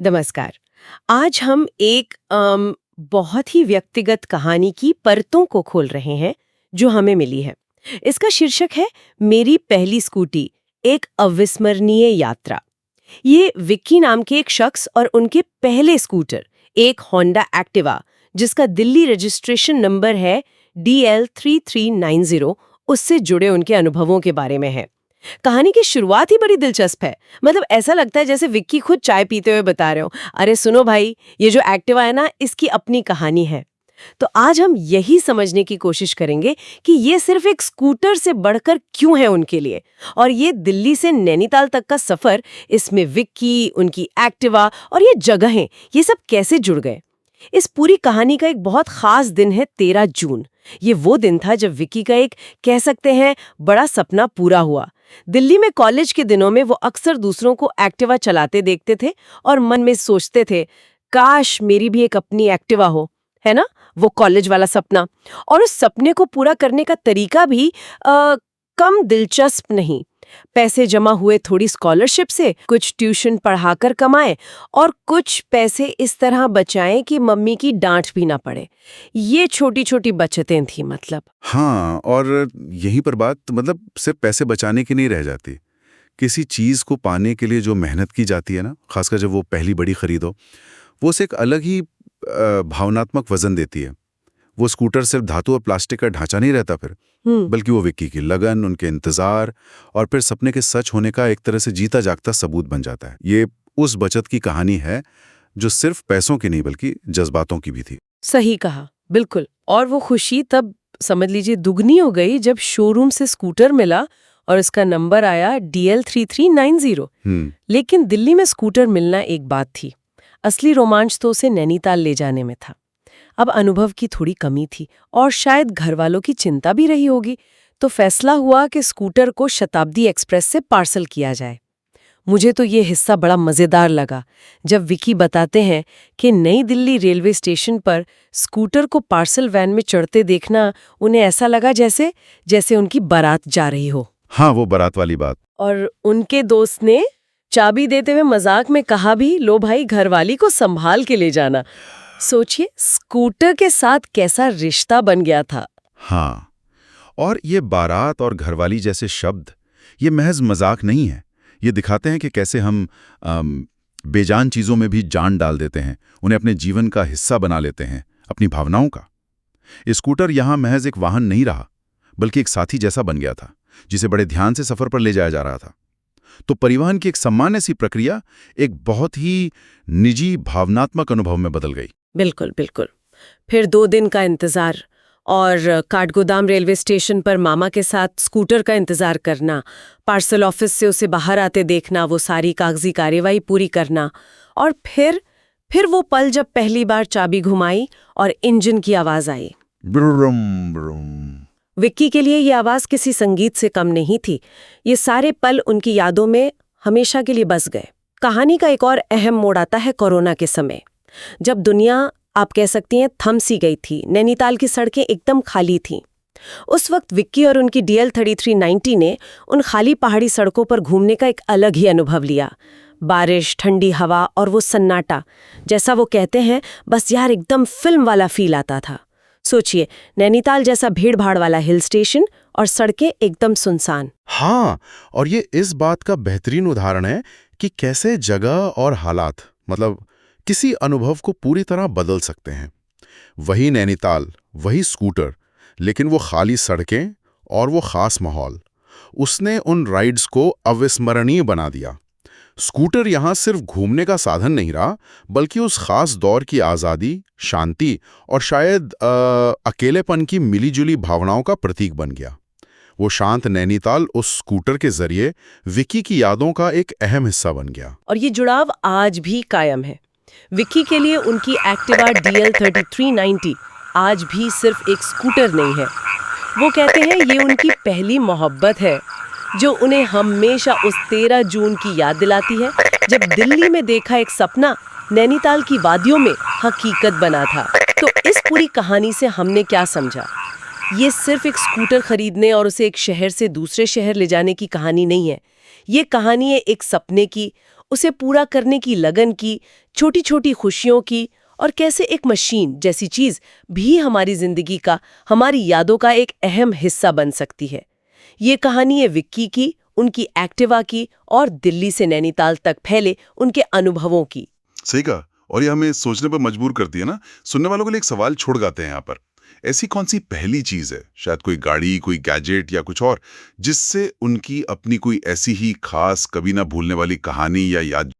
नमस्कार। आज हम एक बहुत ही व्यक्तिगत कहानी की परतों को खोल रहे हैं जो हमें मिली है। इसका शीर्षक है मेरी पहली स्कूटी, एक अविस्मरणीय यात्रा। ये विक्की नाम के एक शख्स और उनके पहले स्कूटर, एक होंडा एक्टिवा जिसका दिल्ली रजिस्ट्रेशन नंबर है DL3390, उससे जुड़े उनके अनुभवों के बारे में है। कहानी की शुरुआत ही बड़ी दिलचस्प है। मतलब ऐसा लगता है जैसे विक्की खुद चाय पीते हुए बता रहे हो, अरे सुनो भाई, ये जो एक्टिवा है ना, इसकी अपनी कहानी है। तो आज हम यही समझने की कोशिश करेंगे कि ये सिर्फ एक स्कूटर से बढ़कर क्यों है उनके लिए, और ये दिल्ली से नैनीताल तक का सफर, इसमें विक्की, उनकी एक्टिवा और ये जगहें, ये सब कैसे जुड़ गए। इस पूरी कहानी का एक बहुत खास दिन है 13 जून। ये वो दिन था जब विक्की का एक, कह सकते हैं, बड़ा सपना पूरा हुआ। दिल्ली में कॉलेज के दिनों में वो अक्सर दूसरों को एक्टिवा चलाते देखते थे और मन में सोचते थे, काश मेरी भी एक अपनी एक्टिवा हो, है ना, वो कॉलेज वाला सपना। और उस सपने को पूरा करने का तरीका भी कम दिलचस्प नहीं। पैसे जमा हुए थोड़ी स्कॉलरशिप से, कुछ ट्यूशन पढ़ाकर कमाए और कुछ पैसे इस तरह बचाएं कि मम्मी की डांट भी ना पड़े। ये छोटी छोटी बचतें थी मतलब। हाँ, और यहीं पर बात मतलब सिर्फ पैसे बचाने की नहीं रह जाती। किसी चीज़ को पाने के लिए जो मेहनत की जाती है ना, खासकर जब वो पहली बड़ी खरीद हो, वो उसे एक अलग ही भावनात्मक वजन देती है। वो स्कूटर सिर्फ धातु और प्लास्टिक का ढांचा नहीं रहता फिर, बल्कि वो विक्की की लगन, उनके इंतजार और फिर सपने के सच होने का एक तरह से जीता जागता सबूत बन जाता है। ये उस बचत की कहानी है जो सिर्फ पैसों की नहीं बल्कि जज्बातों की भी थी। सही कहा, बिल्कुल। और वो खुशी तब समझ लीजिए दुगनी हो गई जब शोरूम से स्कूटर मिला और इसका नंबर आया DL3390। लेकिन दिल्ली में स्कूटर मिलना एक बात थी, असली रोमांच तो उसे नैनीताल ले जाने में था। अब अनुभव की थोड़ी कमी थी और शायद घर वालों की चिंता भी रही होगी, तो फैसला हुआ कि स्कूटर को शताब्दी एक्सप्रेस से पार्सल किया जाए। मुझे तो ये हिस्सा बड़ा मज़ेदार लगा जब विकी बताते हैं कि नई दिल्ली रेलवे स्टेशन पर स्कूटर को पार्सल वैन में चढ़ते देखना उन्हें ऐसा लगा जैसे जैसे उनकी बारात जा रही हो। हाँ, वो बारात वाली बात। और उनके दोस्त ने चाबी देते हुए मजाक में कहा भी, लो भाई, घरवाली को संभाल के ले जाना। सोचिए स्कूटर के साथ कैसा रिश्ता बन गया था। हाँ, और ये बारात और घरवाली जैसे शब्द, ये महज मजाक नहीं है। ये दिखाते हैं कि कैसे हम बेजान चीज़ों में भी जान डाल देते हैं, उन्हें अपने जीवन का हिस्सा बना लेते हैं, अपनी भावनाओं का। स्कूटर यहाँ महज एक वाहन नहीं रहा, बल्कि एक साथी जैसा बन गया था, जिसे बड़े ध्यान से सफ़र पर ले जाया जा रहा था। तो परिवहन की एक सामान्य सी प्रक्रिया एक बहुत ही निजी भावनात्मक अनुभव में बदल गई। बिल्कुल बिल्कुल। फिर 2 दिन का इंतजार और काठगोदाम रेलवे स्टेशन पर मामा के साथ स्कूटर का इंतजार करना, पार्सल ऑफिस से उसे बाहर आते देखना, वो सारी कागजी कार्यवाही पूरी करना, और फिर वो पल जब पहली बार चाबी घुमाई और इंजन की आवाज आई। ब्रुम ब्रुम। विक्की के लिए ये आवाज किसी संगीत से कम नहीं थी। ये सारे पल उनकी यादों में हमेशा के लिए बस गए। कहानी का एक और अहम मोड़ आता है कोरोना के समय, जब दुनिया, आप कह सकती हैं, थम सी गई थी। नैनीताल की सड़कें एकदम खाली थीं। उस वक्त विक्की और उनकी DL3390 ने उन खाली पहाड़ी सड़कों पर घूमने का एक अलग ही अनुभव लिया। बारिश, ठंडी हवा और वो सन्नाटा, जैसा वो कहते हैं, बस यार एकदम फिल्म वाला फील आता था। सोचिए, नैनीताल जैसा भीड़-भाड़ वाला हिल स्टेशन और सड़कें एकदम सुनसान। हाँ, और ये इस बात का बेहतरीन उदाहरण है कि कैसे जगह और हालात, मतलब किसी अनुभव को पूरी तरह बदल सकते हैं। वही नैनीताल, वही स्कूटर, लेकिन वो खाली सड़कें और वो खास माहौल, उसने उन राइड्स को अविस्मरणीय बना दिया। स्कूटर यहाँ सिर्फ घूमने का साधन नहीं रहा, बल्कि उस खास दौर की आज़ादी, शांति और शायद अकेलेपन की मिलीजुली भावनाओं का प्रतीक बन गया। वो शांत नैनीताल उस स्कूटर के जरिए विक्की की यादों का एक अहम हिस्सा बन गया। और ये जुड़ाव आज भी कायम है। विक्की के लिए उनकी एक्टिवा DL3390 आज भी सिर्फ एक स्कूटर नहीं है। वो कहते हैं ये उनकी पहली मोहब्बत है, जो उन्हें हमेशा उस 13 जून की याद दिलाती है, जब दिल्ली में देखा एक सपना नैनीताल की वादियों में हकीकत बना था। तो इस पूरी कहानी से हमने क्या समझा? ये सिर्फ एक स्कूटर खरीदने और उसे एक शहर से दूसरे शहर ले जाने की कहानी नहीं है। ये कहानी है एक सपने की, उसे पूरा करने की लगन की, छोटी छोटी खुशियों की, और कैसे एक मशीन जैसी चीज भी हमारी जिंदगी का, हमारी यादों का एक अहम हिस्सा बन सकती है। ये कहानी है विक्की की, उनकी एक्टिवा की, और दिल्ली से नैनीताल तक फैले उनके अनुभवों की। सही कहा। और ये हमें सोचने पर मजबूर करती है ना। सुनने वालों के लिए एक सवाल छोड़ जाते हैं यहाँ पर। ऐसी कौन सी पहली चीज है, शायद कोई गाड़ी, कोई गैजेट या कुछ और, जिससे उनकी अपनी कोई ऐसी ही खास, कभी ना भूलने वाली कहानी या याद